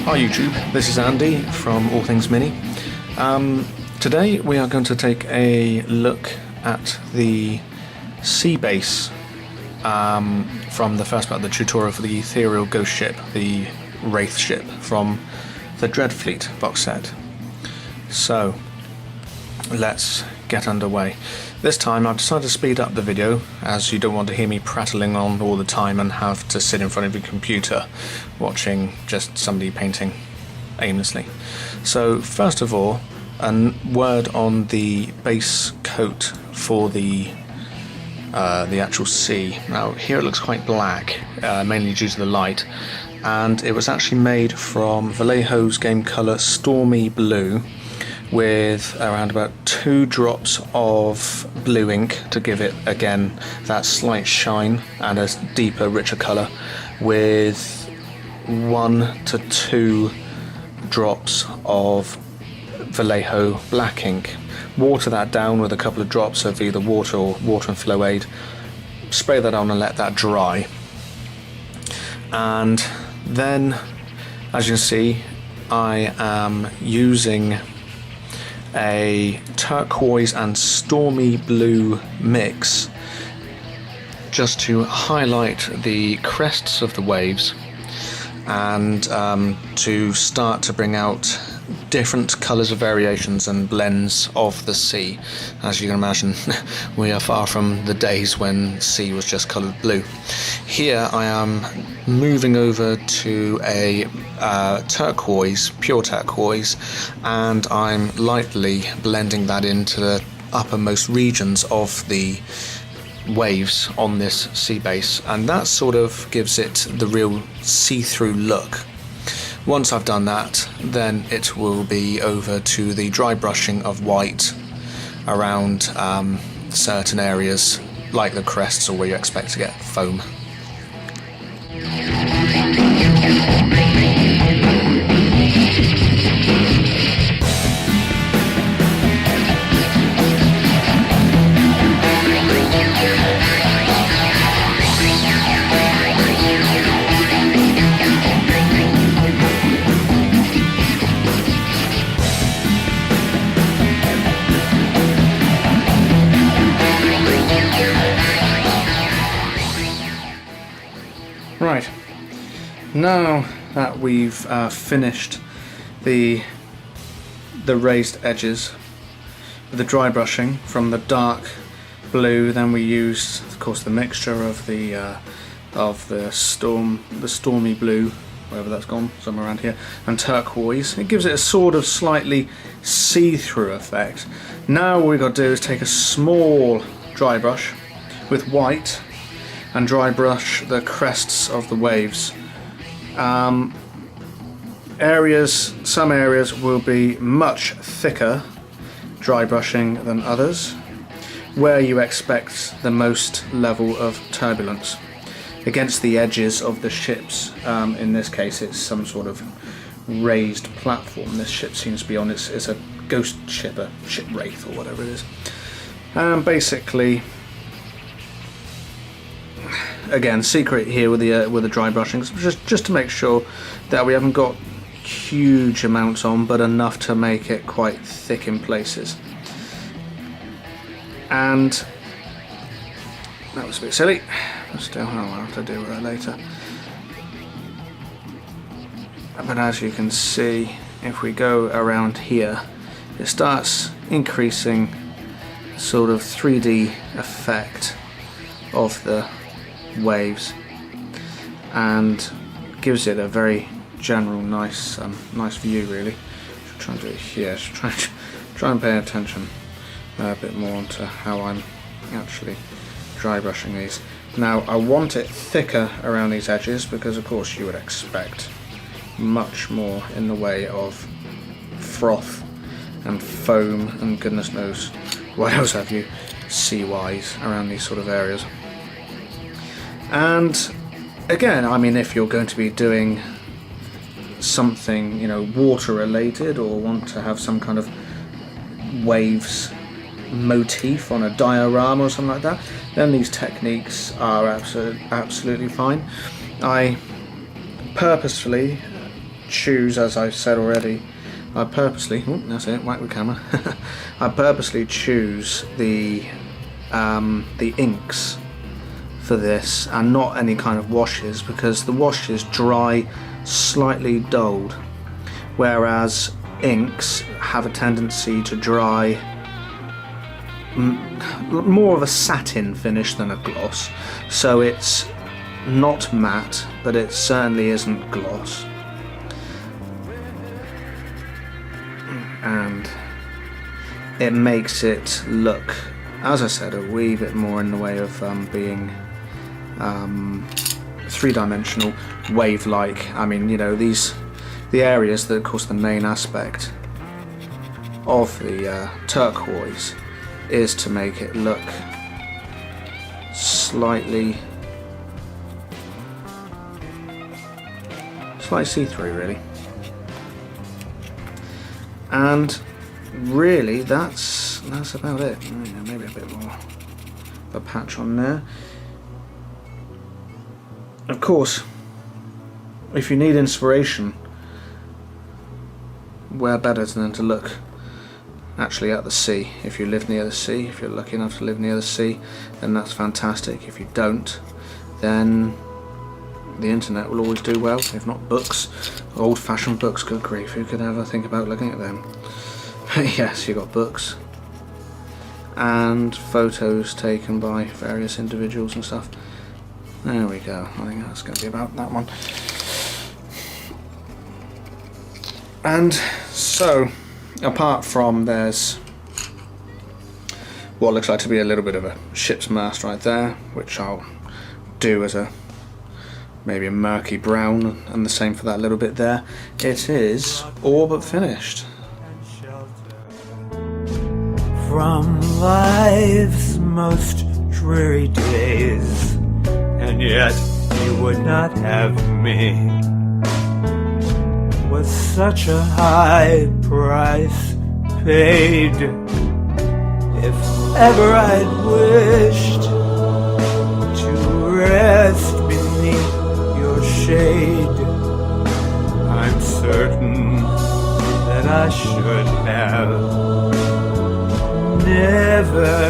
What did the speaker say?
Hi YouTube, this is Andy from All Things Mini. Today we are going to take a look at the Seabase from the first part of the tutorial for the Ethereal ghost ship, the Wraith ship from the Dreadfleet box set. So let's get underway. This time I've decided to speed up the video, as you don't want to hear me prattling on all the time and have to sit in front of your computer watching just somebody painting aimlessly. So first of all, a word on the base coat for the actual sea. Now here it looks quite black, mainly due to the light, and it was actually made from Vallejo's game colour Stormy Blue, with around about 2 drops of blue ink to give it again that slight shine and a deeper, richer colour, with 1 to 2 drops of Vallejo black ink. Water that down with a couple of drops of either water or water and flow aid, spray that on and let that dry. And then, as you can see, I am using a turquoise and stormy blue mix just to highlight the crests of the waves and to start to bring out different colours of variations and blends of the sea. As you can imagine, we are far from the days when sea was just coloured blue. Here I am moving over to a turquoise, pure turquoise, and I'm lightly blending that into the uppermost regions of the waves on this sea base, and that sort of gives it the real see-through look. Once I've done that, then it will be over to the dry brushing of white around certain areas, like the crests or where you expect to get foam. Right, now that we've finished the raised edges with the dry brushing from the dark blue, then we used, of course, the mixture of the stormy blue, wherever that's gone, somewhere around here, and turquoise. It gives it a sort of slightly see-through effect. Now what we've got to do is take a small dry brush with white and dry brush the crests of the waves. Some areas will be much thicker dry brushing than others, where you expect the most level of turbulence against the edges of the ships. In this case it's some sort of raised platform. This ship seems to be on, it's a ghost ship, a ship wraith or whatever it is. Basically, again, secret here with the dry brushing, just to make sure that we haven't got huge amounts on, but enough to make it quite thick in places. And that was a bit silly, but still, I'll have to deal with that later. But as you can see, if we go around here, it starts increasing sort of 3D effect of the waves and gives it a very general nice view, really. Should try and do it here. Should try and pay attention a bit more to how I'm actually dry brushing these. Now I want it thicker around these edges because of course you would expect much more in the way of froth and foam and goodness knows what else have you sea-wise around these sort of areas. And again, I mean, if you're going to be doing something, you know, water related, or want to have some kind of waves motif on a diorama or something like that, then these techniques are absolutely fine. I purposefully choose, as I've said already, I purposely, that's it, whack the camera. I purposely choose the inks for this and not any kind of washes, because the washes dry slightly dulled, whereas inks have a tendency to dry more of a satin finish than a gloss. So it's not matte, but it certainly isn't gloss. And it makes it look, as I said, a wee bit more in the way of being three-dimensional, wave-like. I mean, you know, the areas that, of course, the main aspect of the turquoise is to make it look slightly see-through, really. And really, that's about it. Maybe a bit more of a patch on there. Of course, if you need inspiration, where better than to look actually at the sea? If you live near the sea, if you're lucky enough to live near the sea, then that's fantastic. If you don't, then the internet will always do well. If not books, old-fashioned books, good grief, who could ever think about looking at them? But yes, you've got books and photos taken by various individuals and stuff. There we go. I think that's going to be about that one. And so, apart from there's what looks like to be a little bit of a ship's mast right there, which I'll do as maybe a murky brown, and the same for that little bit there. It is all but finished. From life's most dreary days, and yet you would not have me, was such a high price paid. If ever I'd wished to rest beneath your shade, I'm certain that I should have never